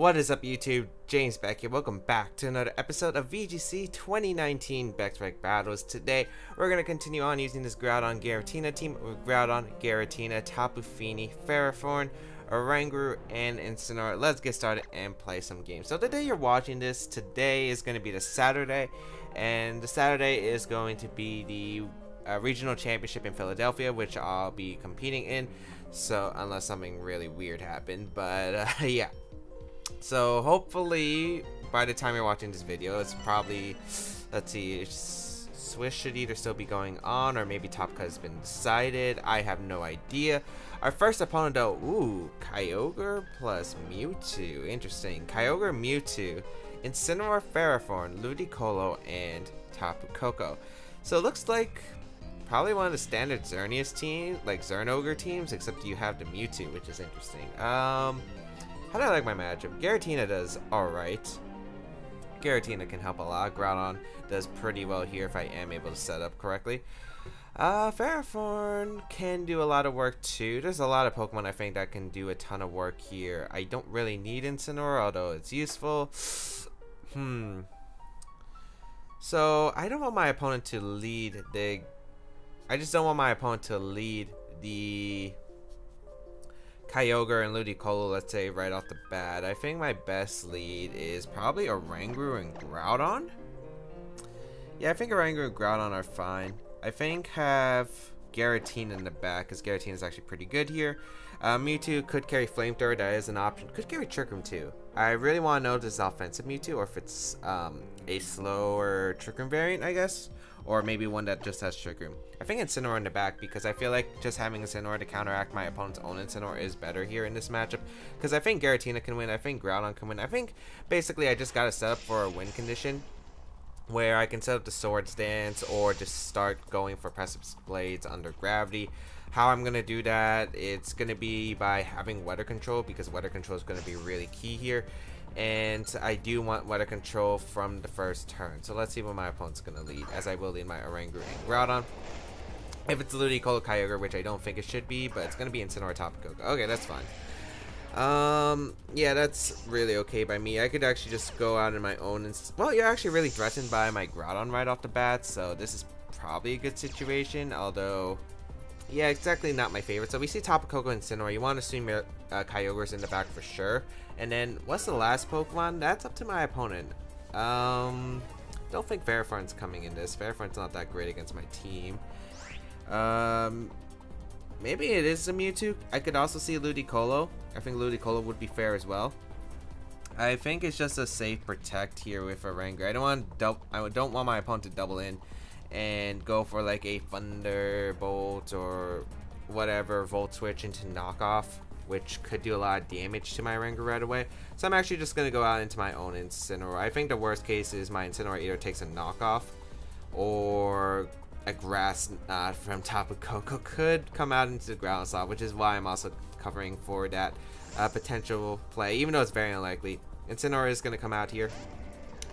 What is up, YouTube? James Baek here. Welcome back to another episode of VGC 2019 Baek Battles. Today, we're going to continue on using this Groudon Giratina team with Groudon, Giratina, Tapu Fini, Ferrothorn, Oranguru, and Incineroar. Let's get started and play some games. So the day you're watching this, today is going to be the Saturday, and the Saturday is going to be the regional championship in Philadelphia, which I'll be competing in. So unless something really weird happened, but yeah. So hopefully by the time you're watching this video, it's probably, let's see, Swiss should either still be going on or maybe top cut has been decided. I have no idea. Our first opponent though, ooh, Kyogre plus Mewtwo. Interesting. Kyogre, Mewtwo, Incineroar, Ferrothorn, Ludicolo, and Tapu Koko. So it looks like probably one of the standard Xerneas teams, like Xernogre teams, except you have the Mewtwo, which is interesting. How do I like my matchup? Giratina does alright. Giratina can help a lot. Groudon does pretty well here if I am able to set up correctly. Ferrothorn can do a lot of work too. There's a lot of Pokemon I think that can do a ton of work here. I don't really need Incineroar, although it's useful. So I don't want my opponent to lead the... I just don't want my opponent to lead the Kyogre and Ludicolo, let's say, right off the bat. I think my best lead is probably Oranguru and Groudon. Yeah, I think Oranguru and Groudon are fine. I think have Giratina in the back, because Giratina is actually pretty good here. Mewtwo could carry Flamethrower, that is an option. Could carry Trick Room too. I really want to know if this is offensive Mewtwo or if it's a slower Trick Room variant, I guess. Or maybe one that just has Trick Room. I think Incineroar in the back because I feel like just having Incineroar to counteract my opponent's own Incineroar is better here in this matchup. Because I think Giratina can win, I think Groudon can win. I think basically I just got to set up for a win condition where I can set up the Swords Dance or just start going for Precipice Blades under Gravity. How I'm going to do that, it's going to be by having Weather Control, because Weather Control is going to be really key here. And I do want Weather Control from the first turn. So let's see what my opponent's going to lead, as I will lead my Oranguru and Groudon. If it's Ludicolo Kyogre, which I don't think it should be, but it's going to be Incineroar Tapu Koko. Okay, that's fine. Yeah, that's really okay by me. I could actually just go out in my own... Well, you're actually really threatened by my Groudon right off the bat, so this is probably a good situation, although... Yeah, exactly not my favorite. So we see Tapu Koko and Incineroar. You want to assume Kyogre's in the back for sure. And then, what's the last Pokemon? That's up to my opponent. Don't think Ferrothorn's coming in this. Ferrothorn's not that great against my team. Maybe it is a Mewtwo. I could also see Ludicolo. I think Ludicolo would be fair as well. I think it's just a safe protect here with Oranguru. I don't want my opponent to double in and go for like a Thunderbolt or whatever Volt Switch into knockoff, which could do a lot of damage to my Oranguru right away. So I'm actually just going to go out into my own Incineroar. I think the worst case is my Incineroar either takes a knockoff or a Grass Knot from Tapu Koko could come out into the ground slot, which is why I'm also covering for that potential play, even though it's very unlikely. Incineroar is going to come out here.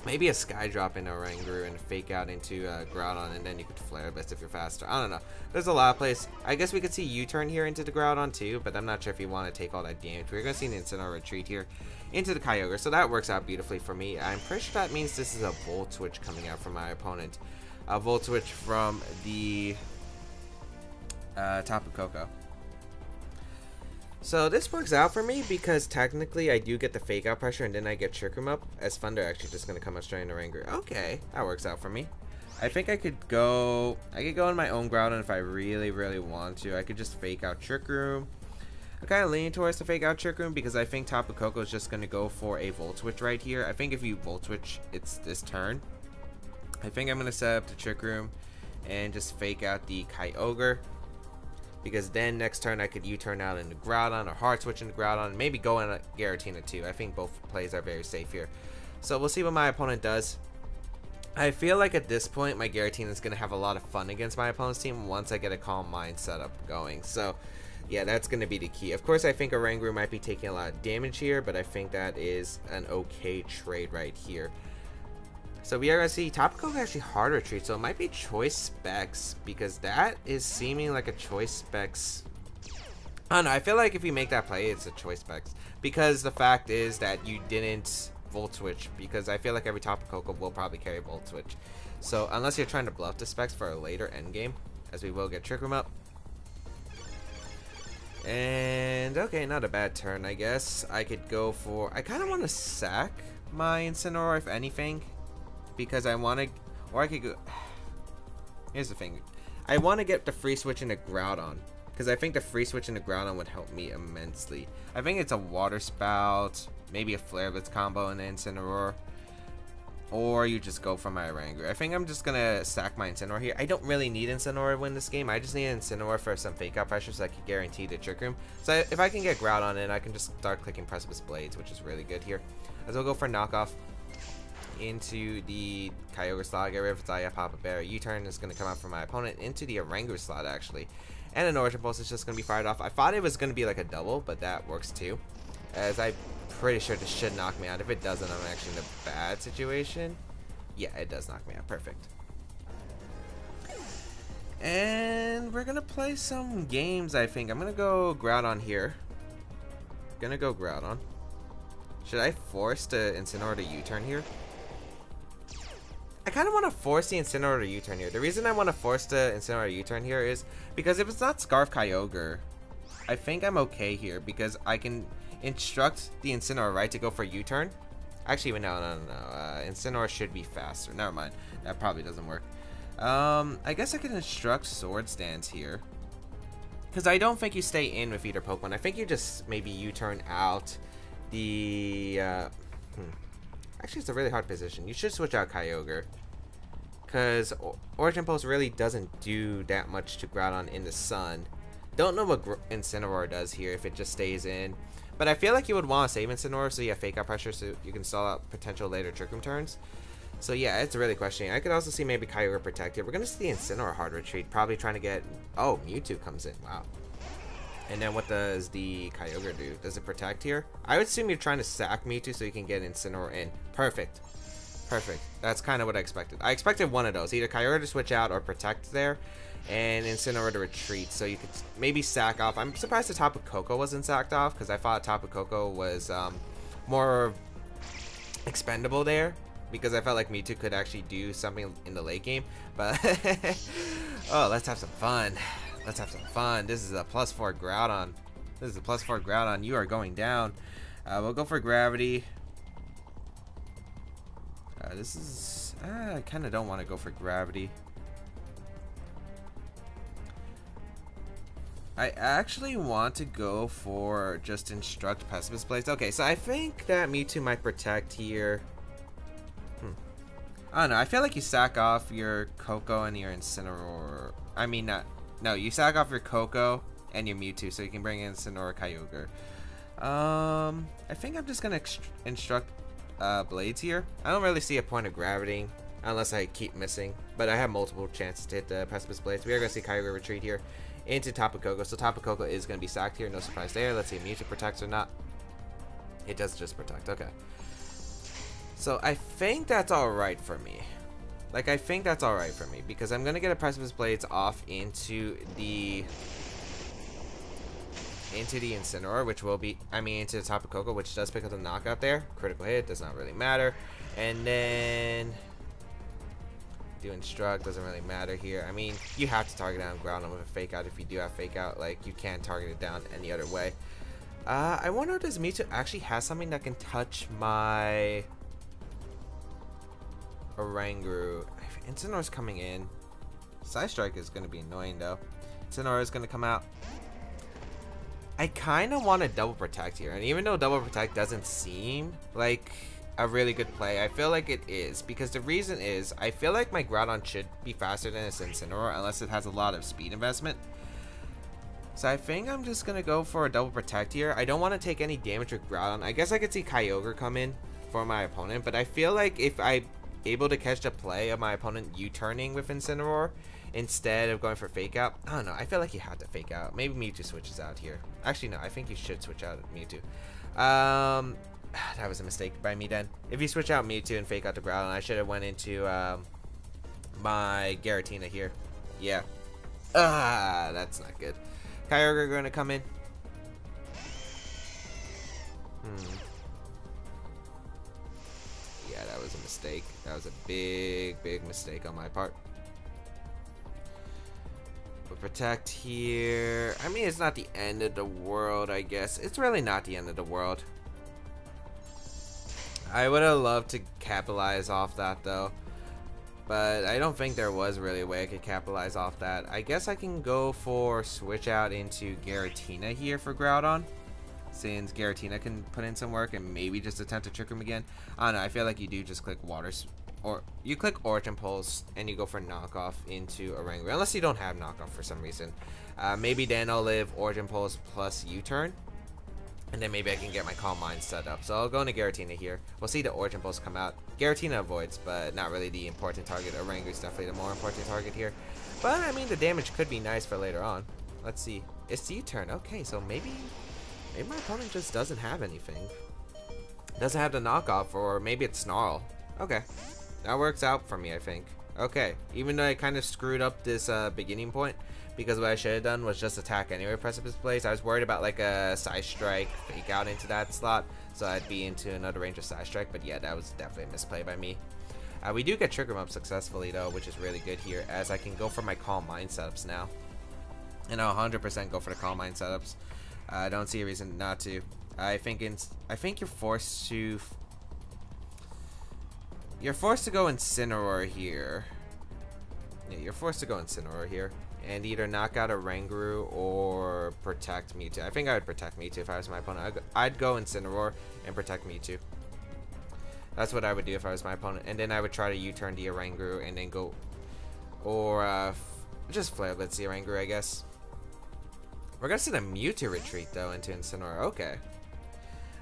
Maybe a Sky Drop in Oranguru and fake out into Groudon, and then you could Flare Blitz if you're faster. I don't know. There's a lot of plays. I guess we could see U-turn here into the Groudon too, but I'm not sure if you want to take all that damage. We're going to see an Incineroar retreat here into the Kyogre, so that works out beautifully for me. I'm pretty sure that means this is a Volt Switch coming out from my opponent. A Volt Switch from the Tapu Koko. So this works out for me because technically I do get the fake out pressure and then I get Trick Room up, as Thunder actually just going to come out straight into Oranguru. Okay, that works out for me. I think I could go in my own Groudon if I really want to. I could just fake out Trick Room. I'm kind of leaning towards the fake out Trick Room because I think Tapu Koko is just going to go for a Volt Switch right here. I think if you Volt Switch, it's this turn. I think I'm going to set up the Trick Room and just fake out the Kyogre, because then next turn I could U-turn out into Groudon or Hard Switch into Groudon, and maybe go in a Giratina too. I think both plays are very safe here. So we'll see what my opponent does. I feel like at this point my Giratina is going to have a lot of fun against my opponent's team once I get a Calm Mind setup going. So yeah, that's going to be the key. Of course, I think Oranguru might be taking a lot of damage here, but I think that is an okay trade right here. So we are going to see Tapu Koko actually hard retreat, so it might be Choice Specs, because that is seeming like a Choice Specs I don't know, I feel like if you make that play, it's a choice specs. Because the fact is that you didn't Volt Switch, because I feel like every Tapu Koko will probably carry Volt Switch. So unless you're trying to bluff the specs for a later endgame, as we will get Trick Room up. And okay, not a bad turn, I guess. I could go for, I kind of want to sack my Incineroar if anything, because I want to, or I could go, here's the thing, I want to get the free switch into Groudon, because I think the free switch into Groudon would help me immensely. I think it's a Water Spout, maybe a Flare Blitz combo in Incineroar, or you just go for my Oranguru. I think I'm just gonna sack my Incineroar here. I don't really need Incineroar to win this game. I just need Incineroar for some fake out pressure so I can guarantee the Trick Room. So if I can get Groudon in, I can just start clicking Precipice Blades, which is really good here. As we'll go for knockoff into the Kyogre slot, get rid of Zaya, Papa Bear. U-turn is going to come out from my opponent into the Oranguru slot, actually. And an Origin Pulse is just going to be fired off. I thought it was going to be like a double, but that works too. As I'm pretty sure this should knock me out. If it doesn't, I'm actually in a bad situation. Yeah, it does knock me out. Perfect. And we're going to play some games, I think. I'm going to go Groudon here. Gonna go Groudon. Should I force the Incineroar to U-turn here? I kind of want to force the Incineroar to U-turn here. The reason I want to force the Incineroar to U-turn here is because if it's not Scarf Kyogre, I think I'm okay here because I can instruct the Incineroar, right, to go for U-turn. Actually, no. Incineroar should be faster. Never mind. That probably doesn't work. I guess I can instruct Swords Dance here. Because I don't think you stay in with either Pokemon. I think you just maybe U-turn out the... Actually, it's a really hard position. You should switch out Kyogre. Because Origin Pulse really doesn't do that much to Groudon in the sun. Don't know what Incineroar does here if it just stays in. But I feel like you would want to save Incineroar so you have Fake Out Pressure so you can stall out potential later Trick Room turns. So yeah, it's really questioning. I could also see maybe Kyogre protected. We're going to see the Incineroar hard retreat. Probably trying to get... Oh, Mewtwo comes in. Wow. And then what does the Kyogre do? Does it protect here? I would assume you're trying to sack Mewtwo so you can get Incineroar in. Perfect. Perfect. That's kind of what I expected. I expected one of those. Either Kyogre to switch out or protect there. And Incineroar to retreat. So you could maybe sack off. I'm surprised the Tapu Koko wasn't sacked off because I thought Tapu Koko was more expendable there. Because I felt like Mewtwo could actually do something in the late game. But, oh, let's have some fun. Let's have some fun. This is a +4 Groudon. This is a +4 Groudon. You are going down. We'll go for Gravity. This is... I kind of don't want to go for Gravity. I actually want to go for just Instruct Precipice Blades. Okay, so I think that Mewtwo might protect here. I don't know. I feel like you sack off your Koko and your Incineroar. I mean, not... No, you sack off your Koko and your Mewtwo so you can bring in Incineroar Kyogre. I think I'm just going to instruct Blades here. I don't really see a point of Gravity unless I keep missing. But I have multiple chances to hit the Precipice Blades. We are going to see Kyogre retreat here into Tapu Koko. So Tapu Koko is going to be sacked here. No surprise there. Let's see if Mewtwo protects or not. It does just protect. Okay. So I think that's alright for me. Like, I think that's alright for me. Because I'm going to get a Precipice Blades off into the Incineroar, which will be, into the Tapu Koko, which does pick up the knockout there. Critical hit, does not really matter. And then do Instruct, doesn't really matter here. I mean, you have to target down Groudon with a Fake Out if you do have Fake Out. Like, you can't target it down any other way. I wonder if this Mewtwo actually has something that can touch my Oranguru. Incineroar's coming in. Psystrike is going to be annoying though. Incineroar is going to come out. I kind of want to double protect here, and even though double protect doesn't seem like a really good play, I feel like it is, because the reason is I feel like my Groudon should be faster than its Incineroar unless it has a lot of speed investment. So I think I'm just going to go for a double protect here. I don't want to take any damage with Groudon. I guess I could see Kyogre come in for my opponent, but I feel like if I able to catch the play of my opponent U-turning with Incineroar instead of going for Fake Out. I don't know. I feel like you have to Fake Out. Maybe Mewtwo switches out here. Actually, no. I think you should switch out Mewtwo. That was a mistake by me then. If you switch out Mewtwo and Fake Out to Groudon, I should have went into my Giratina here. Yeah. That's not good. Kyogre going to come in. Yeah, that was a mistake. That was a big mistake on my part. But protect here. I mean, it's not the end of the world, I guess. It's really not the end of the world. I would have loved to capitalize off that, though. But I don't think there was really a way I could capitalize off that. I guess I can go for switch out into Giratina here for Groudon, since Giratina can put in some work and maybe just attempt to trick him again. I don't know, I feel like you do just click or you click Origin Pulse and you go for knockoff into Oranguru, unless you don't have knockoff for some reason. Maybe then I'll live Origin Pulse plus U-turn, and then maybe I can get my Calm Mind set up. So I'll go into Giratina here. We'll see the Origin Pulse come out. Giratina avoids, but not really the important target. Oranguru is definitely the more important target here. But I mean, the damage could be nice for later on. Let's see. It's U-turn. Okay, so maybe my opponent just doesn't have anything. Doesn't have the knockoff, or maybe it's Snarl. Okay, that works out for me, I think. Okay, even though I kind of screwed up this beginning point, because what I should have done was just attack anyway, Precipice Blaze. I was worried about like a Psystrike fake out into that slot, so I'd be into another range of Psystrike. But yeah, that was definitely a misplay by me. We do get Trigger Up successfully though, which is really good here, as I can go for my Calm Mind setups now. And I'll 100% go for the Calm Mind setups. I don't see a reason not to. I think you're forced to go Incineroar here. Yeah, you're forced to go Incineroar here and either knock out Oranguru or protect Mewtwo. I think I would protect Mewtwo if I was my opponent. I'd go Incineroar and protect Mewtwo. That's what I would do if I was my opponent. And then I would try to U-turn the Oranguru and then go, or just Flare Blitz the Oranguru, I guess. We're gonna see the Mewtwo retreat though into Incineroar. Okay.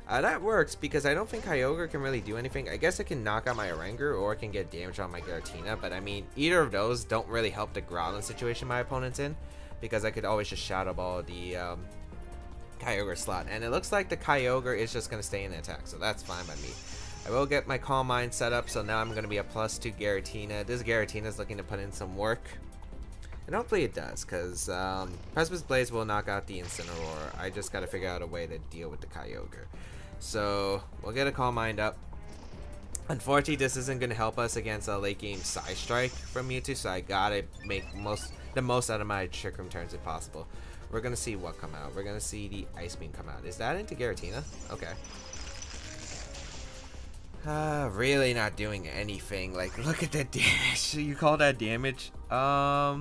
That works because I don't think Kyogre can really do anything. I guess I can knock out my Oranguru or I can get damage on my Giratina, but I mean, either of those don't really help the Groudon situation my opponent's in, because I could always just Shadow Ball the Kyogre slot. And it looks like the Kyogre is just going to stay in the attack, so that's fine by me. I will get my Calm Mind set up, so now I'm going to be a +2 Giratina. This Giratina is looking to put in some work. And hopefully it does, because Precipice Blaze will knock out the Incineroar. I just got to figure out a way to deal with the Kyogre. So we'll get a Calm Mind up. Unfortunately, this isn't going to help us against a late game Psystrike from Mewtwo, so I gotta make the most out of my Trick Room turns if possible. We're going to see what come out. We're going to see the Ice Beam come out. Is that into Giratina? Okay. Really not doing anything. Like, look at that damage. You call that damage? Yeah,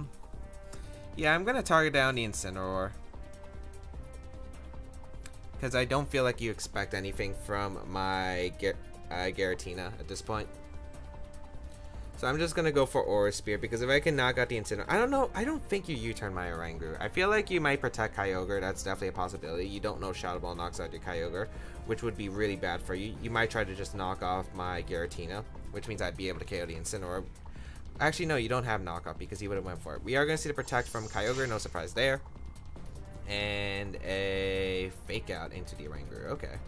I'm going to target down the Incineroar, because I don't feel like you expect anything from my Giratina at this point. So I'm just going to go for Aura Spear, because if I can knock out the Incineroar... I don't know. I don't think you U-turn my Oranguru. I feel like you might protect Kyogre. That's definitely a possibility. You don't know Shadow Ball knocks out your Kyogre, which would be really bad for you. You might try to just knock off my Giratina, which means I'd be able to KO the Incineroar. Actually, no, you don't have knockoff because he would have went for it. We are going to see the protect from Kyogre. No surprise there. And a fake out into the Oranguru. Okay.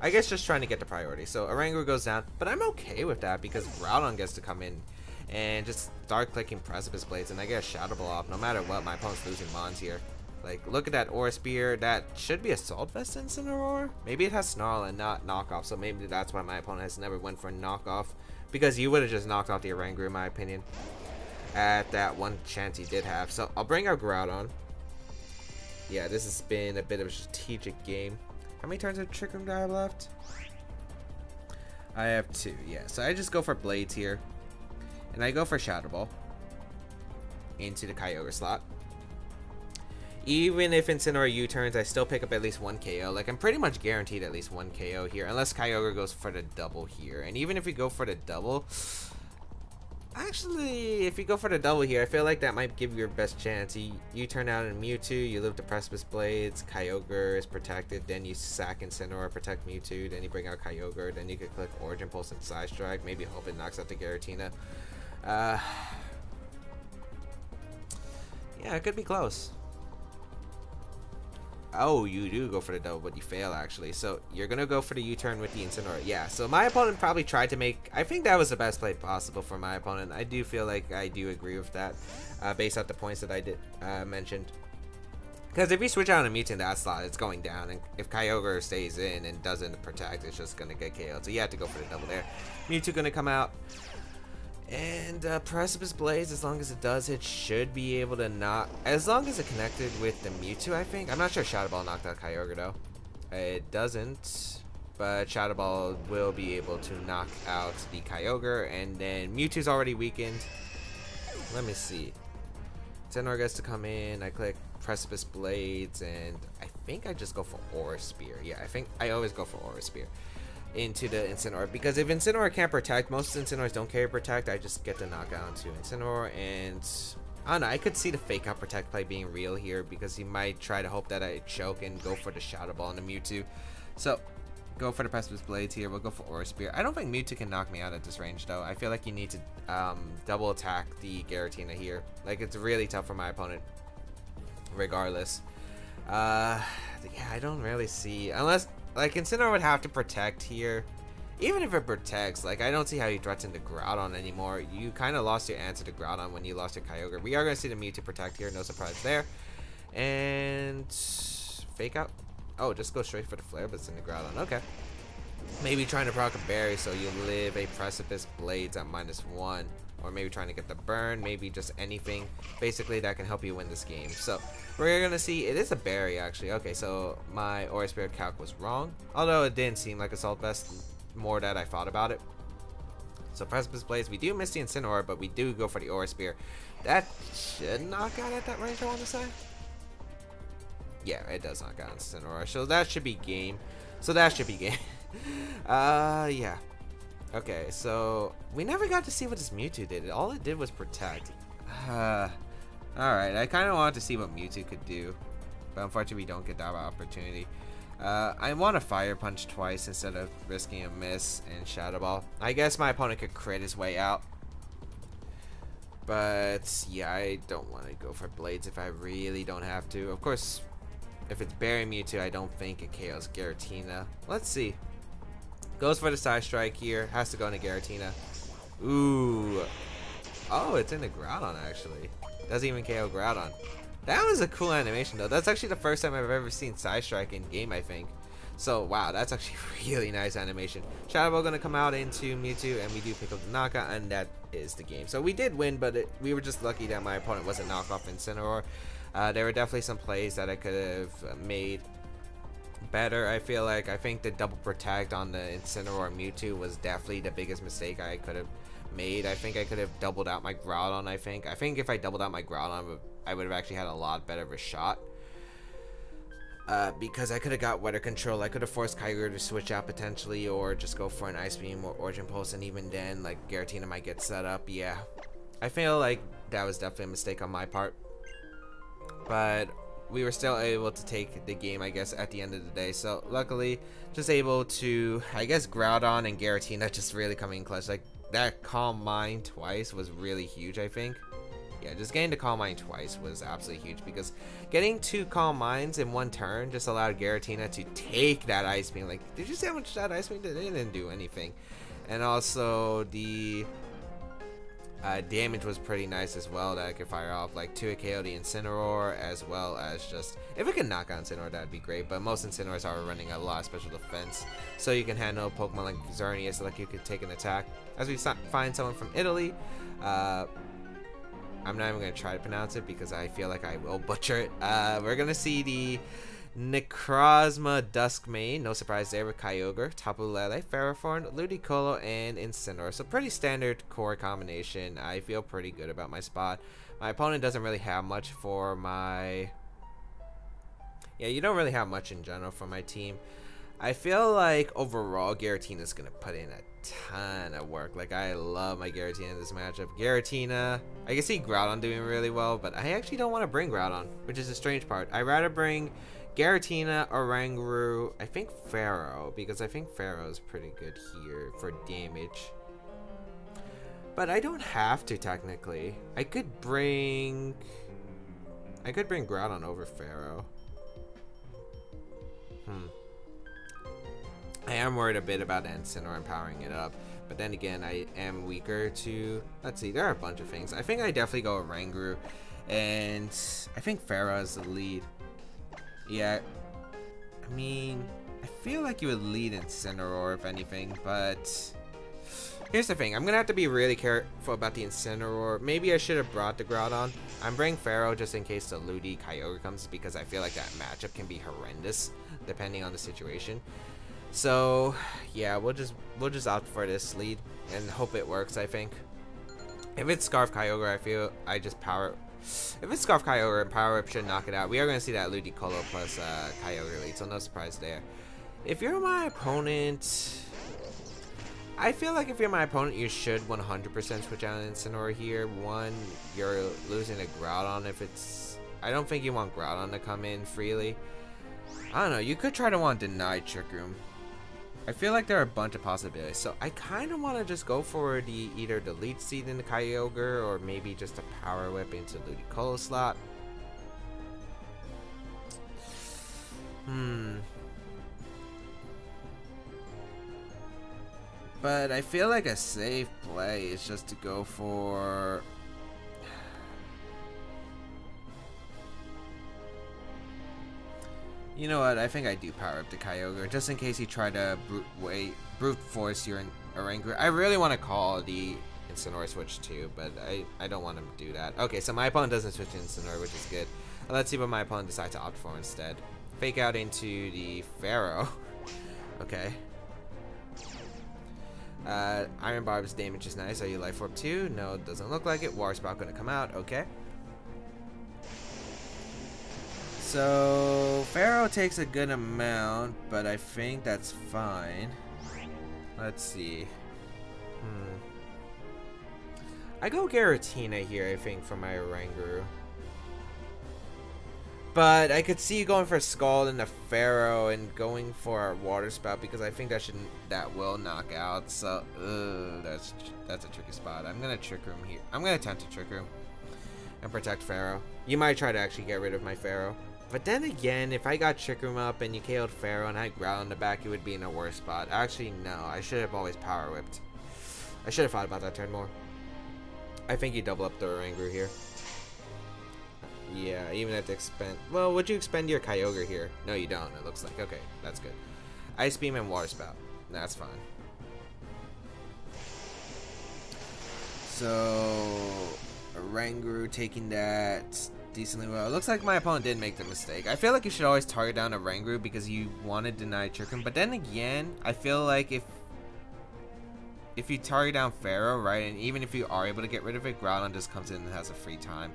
I guess just trying to get the priority. So Oranguru goes down, but I'm okay with that because Groudon gets to come in and just start clicking Precipice Blades, and I get a Shadow Ball off no matter what. My opponent's losing Mons here. Like, look at that Aura Spear. That should be Assault Vest Incineroar. Maybe it has Snarl and not knockoff, so maybe that's why my opponent has never went for knockoff, because you would have just knocked off the Oranguru in my opinion at that one chance he did have. So I'll bring out Groudon. Yeah, this has been a bit of a strategic game. How many turns of Trick Room do I have left? I have 2, yeah. So I just go for Blades here. And I go for Shadow Ball into the Kyogre slot. Even if Incineroar U-turns, I still pick up at least 1 KO. Like, I'm pretty much guaranteed at least 1 KO here. Unless Kyogre goes for the double here. And even if we go for the double... Actually, if you go for the double here, I feel like that might give you your best chance. You turn out in Mewtwo, you live the Precipice Blades, Kyogre is protected, then you sack Incineroar, protect Mewtwo, then you bring out Kyogre, then you could click Origin Pulse and Psystrike, maybe hope it knocks out the Giratina. Yeah, it could be close. Oh, you do go for the double, but you fail actually. So you're going to go for the U-turn with the Incineroar. Yeah, so my opponent probably tried to make... I think that was the best play possible for my opponent. I do feel like I do agree with that based on the points that I did mentioned. Because if you switch out a Mewtwo in that slot, it's going down. And if Kyogre stays in and doesn't protect, it's just going to get KO'd. So you have to go for the double there. Mewtwo going to come out. And Precipice Blaze, as long as it does, it should be able to knock. As long as it connected with the Mewtwo, I think. I'm not sure Shadow Ball knocked out Kyogre, though. It doesn't. But Shadow Ball will be able to knock out the Kyogre. And then Mewtwo's already weakened. Let me see. Incineroar gets to come in. I click Precipice Blades, and I think I just go for Aura Spear. Yeah, I think I always go for Aura Spear into the Incineroar, because if Incineroar can't protect, most Incineroars don't carry protect, I just get the knockout to Incineroar. And I don't know, I could see the fake out protect play being real here, because he might try to hope that I choke and go for the Shadow Ball on the Mewtwo. So go for the Precipice Blades here. We'll go for Aura Spear. I don't think Mewtwo can knock me out at this range, though. I feel like you need to double attack the Giratina here. Like, it's really tough for my opponent regardless. Yeah, I don't really see, unless like Incineroar would have to protect here. Even if it protects, like, I don't see how you threaten the Groudon anymore. You kind of lost your answer to Groudon when you lost your Kyogre. We are going to see the Mewtwo protect here, no surprise there. And fake out. Oh, just go straight for the flare, but it's in the Groudon. Okay. Maybe trying to proc a berry so you live a Precipice Blades at -1. Or maybe trying to get the burn. Maybe just anything basically that can help you win this game. So we're going to see. It is a berry, actually. Okay, so my Aura Spear calc was wrong. Although it didn't seem like Assault Vest more that I thought about it. So Precipice Blades. We do miss the Incineroar, but we do go for the Aura Spear. That should knock out at that range, I want to say. Yeah, it does knock out Incineroar. So that should be game. Yeah. Okay, so we never got to see what this Mewtwo did. All it did was protect. Alright, I kind of wanted to see what Mewtwo could do, but unfortunately we don't get that opportunity. I want to Fire Punch twice instead of risking a miss and Shadow Ball. I guess my opponent could crit his way out. But yeah, I don't want to go for Blades if I really don't have to. Of course, if it's Berry Mewtwo, I don't think it KOs Giratina. Let's see. Goes for the Psystrike here. Has to go into Giratina. Ooh. Oh, it's in the Groudon, actually. Doesn't even KO Groudon. That was a cool animation, though. That's actually the first time I've ever seen Psystrike in game, I think. So, wow, that's actually really nice animation. Shadow Ball gonna come out into Mewtwo, and we do pick up the knockout, and that is the game. So we did win, but we were just lucky that my opponent wasn't knocked off Incineroar. There were definitely some plays that I could have made better. I feel like, I think the double protect on the Incineroar Mewtwo was definitely the biggest mistake I could have made. I think I could have doubled out my Groudon. I think if I doubled out my Groudon, I would have actually had a lot better of a shot. Because I could have got weather control. I could have forced Kyogre to switch out potentially, or just go for an Ice Beam or Origin Pulse, and even then, like, Giratina might get set up. Yeah, I feel like that was definitely a mistake on my part. But we were still able to take the game, I guess, at the end of the day. So luckily, just able to, I guess, Groudon and Giratina just really coming in clutch. Like, that Calm Mind twice was really huge, I think. Yeah, just getting to Calm Mind twice was absolutely huge, because getting 2 Calm Minds in 1 turn just allowed Giratina to take that Ice Beam. Like, did you see how much that Ice Beam did? It didn't do anything. And also, the damage was pretty nice as well, that I could fire off, like 2 KO the Incineroar, as well as just, if it could knock out Incineroar, that'd be great. But most Incineroars are running a lot of special defense, so you can handle Pokemon like Xerneas, like you could take an attack. As we find someone from Italy, I'm not even going to try to pronounce it because I feel like I will butcher it. We're going to see the Necrozma Duskmane, no surprise there, with Kyogre, Tapu Lele, Ferrothorn, Ludicolo, and Incineroar. So pretty standard core combination. I feel pretty good about my spot. My opponent doesn't really have much for my... Yeah, you don't really have much in general for my team. I feel like overall Giratina is going to put in a ton of work. Like, I love my Giratina in this matchup. Giratina, I can see Groudon doing really well, but I actually don't want to bring Groudon, which is a strange part. I'd rather bring Giratina, Oranguru, I think Pharaoh, because I think Pharaoh is pretty good here for damage. But I don't have to, technically. I could bring Groudon over Pharaoh. I am worried a bit about Incineroar powering it up, but then again, I am weaker to... Let's see, there are a bunch of things. I think I definitely go Oranguru, and I think Pharaoh is the lead. Yeah, I mean, I feel like you would lead Incineroar if anything, but here's the thing. I'm gonna have to be really careful about the Incineroar. Maybe I should have brought the Groudon. I'm bringing Pharaoh just in case the Ludi Kyogre comes, because I feel like that matchup can be horrendous depending on the situation. So yeah, we'll just opt for this lead and hope it works. I think if it's Scarf Kyogre, I feel I just power. If it's Scarf Kyogre and Power Whip should knock it out. We are going to see that Ludicolo plus Kyogre lead, so no surprise there. If you're my opponent, I feel like if you're my opponent, you should 100% switch out an Incineroar here. One, you're losing a Groudon if it's... I don't think you want Groudon to come in freely. I don't know, you could try to want Deny Trick Room. I feel like there are a bunch of possibilities, so I kind of want to just go for either the Leech Seed in the Kyogre or maybe just a Power Whip into Ludicolo slot. But I feel like a safe play is just to go for... You know what, I think I do power up the Kyogre, just in case you try to brute force your Oranguru. I really want to call the Incineroar switch too, but I don't want him to do that. Okay, so my opponent doesn't switch to Incineroar, which is good. Let's see what my opponent decides to opt for instead. Fake out into the Pharaoh. Okay. Iron Barb's damage is nice. Are you Life Orb too? No, it doesn't look like it. Water Spout gonna come out. Okay. So, Pharaoh takes a good amount, but I think that's fine. Let's see. I go Giratina here, I think, for my Oranguru. But I could see going for Scald and the Pharaoh and going for a Water Spout because I think that will knock out. So, that's a tricky spot. I'm gonna Trick Room here. I'm gonna attempt to Trick Room and protect Pharaoh. You might try to actually get rid of my Pharaoh. But then again, if I got Trick Room up and you KO'd Pharaoh and I had Groudon in the back, it would be in a worse spot. Actually, no. I should have always Power Whipped. I should have thought about that turn more. I think you double up the Oranguru here. Yeah, even at the expense... Well, would you expend your Kyogre here? No, you don't, it looks like. Okay, that's good. Ice Beam and Water Spout. That's fine. So... Oranguru taking that... decently well. It looks like my opponent did make the mistake. I feel like you should always target down a Oranguru because you want to deny Trick Room. But then again, I feel like if you target down Pharaoh, right, and even if you are able to get rid of it, Groudon just comes in and has a free time.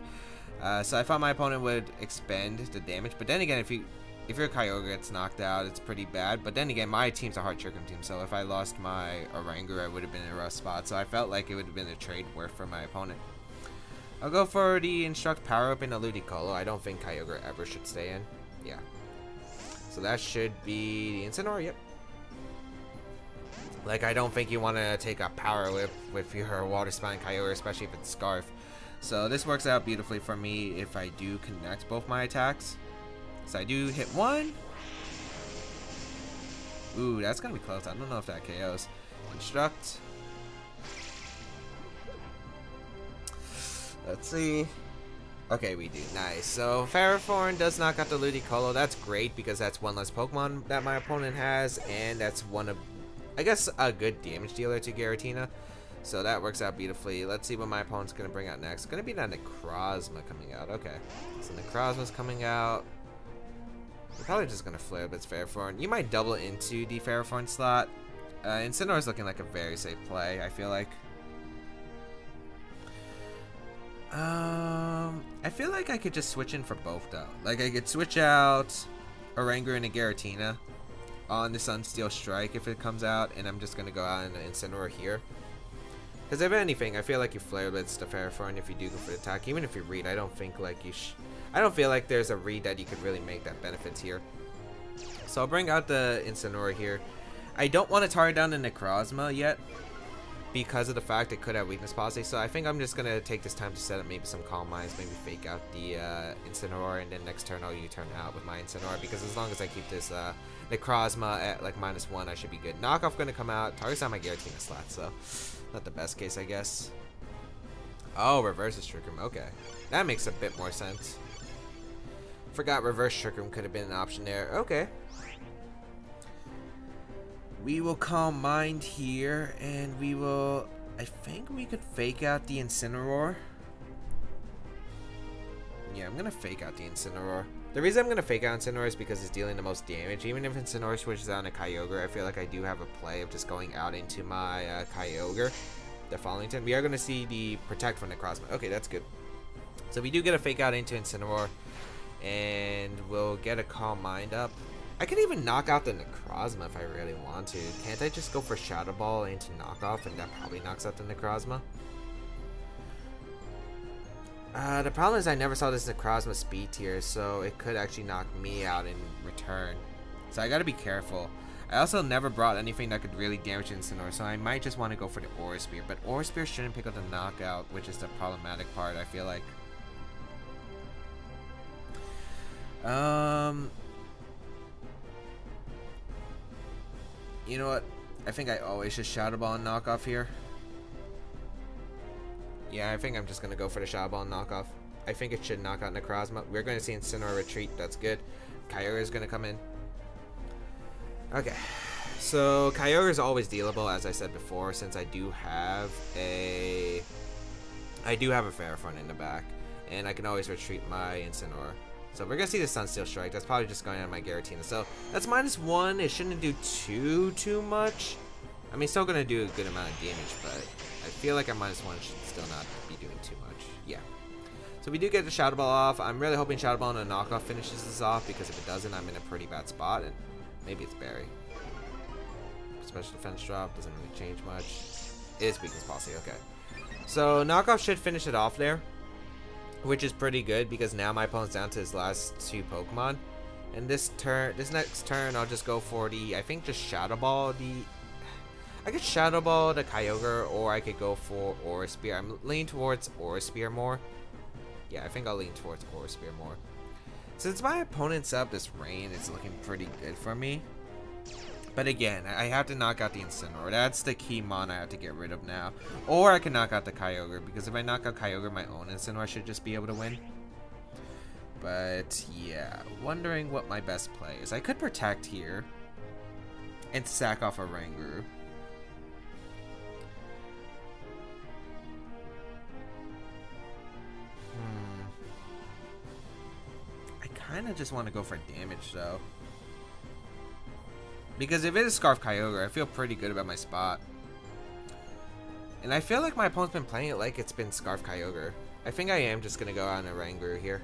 So I thought my opponent would expend the damage. But then again, if your Kyogre gets knocked out, it's pretty bad. But then again, my team's a hard Trick Room team, so if I lost my Oranguru, I would have been in a rough spot. So I felt like it would have been a trade worth for my opponent. I'll go for the Instruct Power Up in a Ludicolo. I don't think Kyogre ever should stay in. Yeah. So that should be the Incineroar, yep. Like, I don't think you want to take a Power Whip with your Water Spout Kyogre, especially if it's Scarf. So this works out beautifully for me if I do connect both my attacks. So I do hit one. Ooh, that's going to be close. I don't know if that KOs. Instruct. Let's see. Okay, we do. Nice. So, Ferrothorn does knock out the Ludicolo. That's great because that's one less Pokemon that my opponent has. And that's one of, I guess, a good damage dealer to Giratina. So that works out beautifully. Let's see what my opponent's going to bring out next. It's going to be that Necrozma coming out. Okay. So, Necrozma's coming out. We're probably just going to flare up its Ferrothorn. You might double into the Ferrothorn slot. Incineroar's looking like a very safe play, I feel like. I feel like I could just switch in for both though. Like I could switch out Oranguru and a Giratina on the Sunsteel Strike if it comes out, and I'm just gonna go out and Incineroar here. Because if anything, I feel like you Flare Blitz the Ferrothorn if you do go for the attack. Even if you read, I don't think like I don't feel like there's a read that you could really make that benefits here. So I'll bring out the Incineroar here. I don't want to target down the Necrozma yet, because of the fact it could have weakness policy. So I think I'm just going to take this time to set up maybe some Calm Minds, maybe fake out the Incineroar, and then next turn I'll U-turn out with my Incineroar, because as long as I keep this Necrozma at like -1, I should be good. Knockoff going to come out. Target's on my Giratina slot, so not the best case, I guess. Oh, reverses Trick Room. Okay. That makes a bit more sense. Forgot reverse Trick Room could have been an option there. Okay. We will Calm Mind here, and we will... I think we could fake out the Incineroar. Yeah, I'm going to fake out the Incineroar. The reason I'm going to fake out Incineroar is because it's dealing the most damage. Even if Incineroar switches out into Kyogre, I feel like I do have a play of just going out into my Kyogre. The following turn. We are going to see the Protect from Necrozma. Okay, that's good. So we do get a fake out into Incineroar. And we'll get a Calm Mind up. I could even knock out the Necrozma if I really want to. Can't I just go for Shadow Ball into knockoff, and that probably knocks out the Necrozma? The problem is I never saw this Necrozma speed tier, so it could actually knock me out in return. So I gotta be careful. I also never brought anything that could really damage Incineroar, so I might just want to go for the Aura Spear. But Aura Spear shouldn't pick up the knockout, which is the problematic part, I feel like. You know what? I think I always just Shadow Ball and knock off here. Yeah, I think I'm just gonna go for the Shadow Ball and knock off. I think it should knock out Necrozma. We're gonna see Incineroar retreat. That's good. Kyogre is gonna come in. Okay. So Kyogre is always dealable, as I said before, since I do have a Ferrothorn in the back, and I can always retreat my Incineroar. So we're gonna see the Sunsteel Strike. That's probably just going on my Giratina. So that's -1. It shouldn't do too much. I mean, still gonna do a good amount of damage, but I feel like a -1 should still not be doing too much. Yeah. So we do get the Shadow Ball off. I'm really hoping Shadow Ball and a knockoff finishes this off, because if it doesn't, I'm in a pretty bad spot, and maybe it's Berry. Special defense drop doesn't really change much. It is Weakness Policy. Okay. So knockoff should finish it off there, which is pretty good, because now my opponent's down to his last 2 Pokemon. And this next turn, I'll just go for the, I think, just Shadow Ball I could Shadow Ball the Kyogre, or I could go for Aura Spear. I'm leaning towards Aura Spear more. Yeah, I think I'll lean towards Aura Spear more. Since my opponent's up, this rain is looking pretty good for me. But again, I have to knock out the Incineroar. That's the key mon I have to get rid of now. Or I can knock out the Kyogre, because if I knock out Kyogre, my own Incineroar should just be able to win. But yeah, wondering what my best play is. I could Protect here and sack off a Rangaroo. I kind of just want to go for damage though. Because if it is Scarf Kyogre, I feel pretty good about my spot. And I feel like my opponent's been playing it like it's been Scarf Kyogre. I think I am just going to go on a Rangaroo here.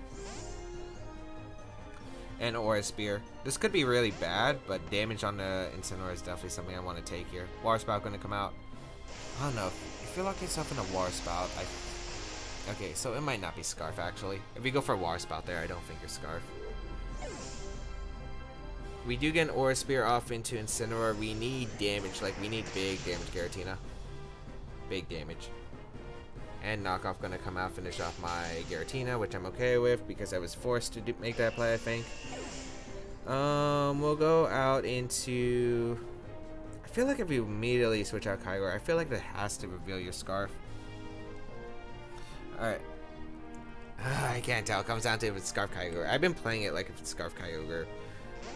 And Aura Spear. This could be really bad, but damage on the Incineroar is definitely something I want to take here. Water Spout going to come out. I don't know. I feel like it's up in a Water Spout. Okay, so it might not be Scarf actually. If we go for a Water Spout there, I don't think it's Scarf. We do get an Aura Spear off into Incineroar. We need damage, like we need big damage, Giratina. Big damage. And knockoff gonna come out, finish off my Giratina, which I'm okay with because I was forced to make that play, I think. We'll go out into... I feel like if you immediately switch out Kyogre, I feel like that has to reveal your Scarf. Alright. I can't tell. It comes down to if it's Scarf Kyogre. I've been playing it like if it's Scarf Kyogre,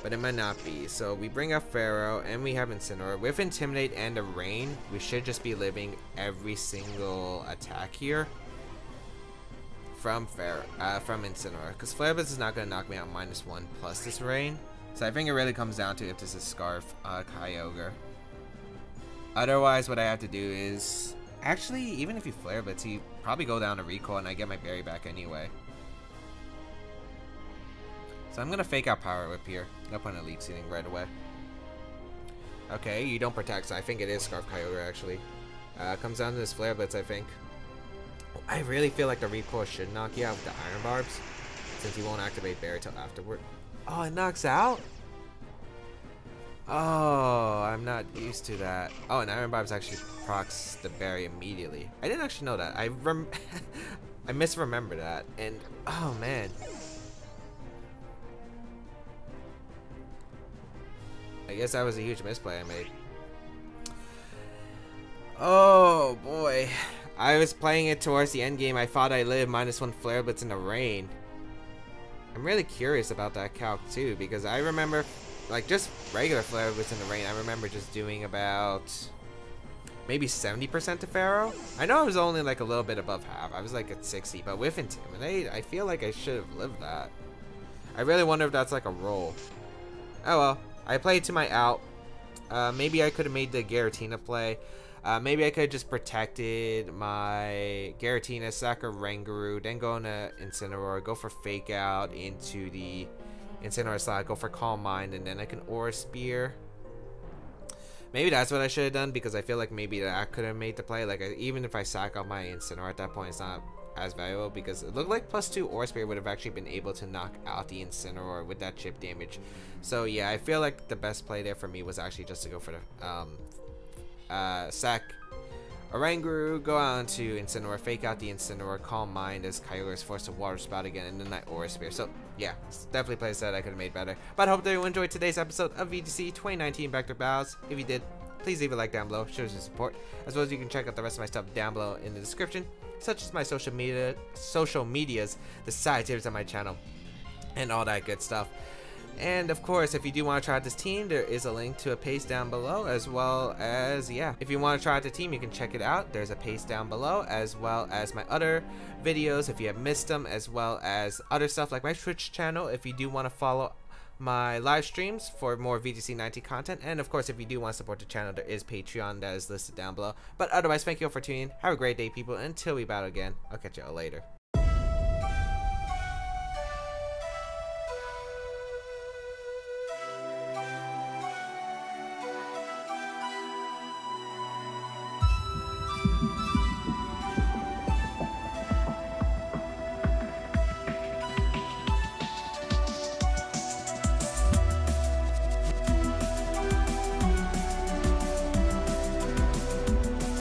but it might not be. So we bring up Pharaoh, and we have Incineroar. With Intimidate and a Rain, we should just be living every single attack here from Incineroar. Because Flare Blitz is not going to knock me out -1 plus this Rain. So I think it really comes down to if this is Scarf Kyogre. Otherwise, what I have to do is... Actually, even if you Flare Blitz, you probably go down to Recoil, and I get my Berry back anyway. So I'm gonna fake out Power Whip here. No point in Leech Seeding right away. Okay, you don't Protect, so I think it is Scarf Kyogre actually. Comes down to this Flare Blitz, I think. I really feel like the Recoil should knock you out with the Iron Barbs, since you won't activate Berry till afterward. Oh, it knocks out? Oh, I'm not used to that. Oh, and Iron Barbs actually procs the Berry immediately. I didn't actually know that. I misremember that. And, oh man. I guess that was a huge misplay I made. Oh boy. I was playing it towards the end game. I thought I lived -1 Flare Blitz in the rain. I'm really curious about that calc too, because I remember, like, just regular Flare was in the rain. I remember just doing about maybe 70% to Pharaoh. I know I was only like a little bit above half. I was like at 60, but with Intimidate, I feel like I should have lived that. I really wonder if that's like a roll. Oh well, I played to my out. Maybe I could have made the Giratina play. Maybe I could have just protected my Giratina, sack a Rangaroo, then go into Incineroar, go for Fake Out into the Incineroar slot, go for Calm Mind, and then I can Aura Spear. Maybe that's what I should have done, because I feel like maybe that could have made the play. Like, even if I sack out my Incineroar at that point, it's not as valuable, because it looked like +2 Aura Spear would have actually been able to knock out the Incineroar with that chip damage. So yeah, I feel like the best play there for me was actually just to go for the sack Oranguru, go on to Incineroar, fake out the Incineroar, Calm Mind as Kyogre is forced to Water Spout again, and then that Aura Spear. So yeah, it's definitely plays that I could have made better. But I hope that you enjoyed today's episode of VGC 2019 Back Battles. If you did, please leave a like down below, shows your support, as well as you can check out the rest of my stuff down below in the description, such as my social medias, the side tiers on my channel, and all that good stuff. And of course, if you do want to try out this team, there is a link to a paste down below, as well as, yeah, if you want to try out the team, you can check it out. There's a paste down below, as well as my other videos if you have missed them, as well as other stuff like my Twitch channel if you do want to follow my live streams for more VGC 19 content. And of course, if you do want to support the channel, there is Patreon that is listed down below. But otherwise, thank you all for tuning in. Have a great day, people. Until we battle again, I'll catch you all later.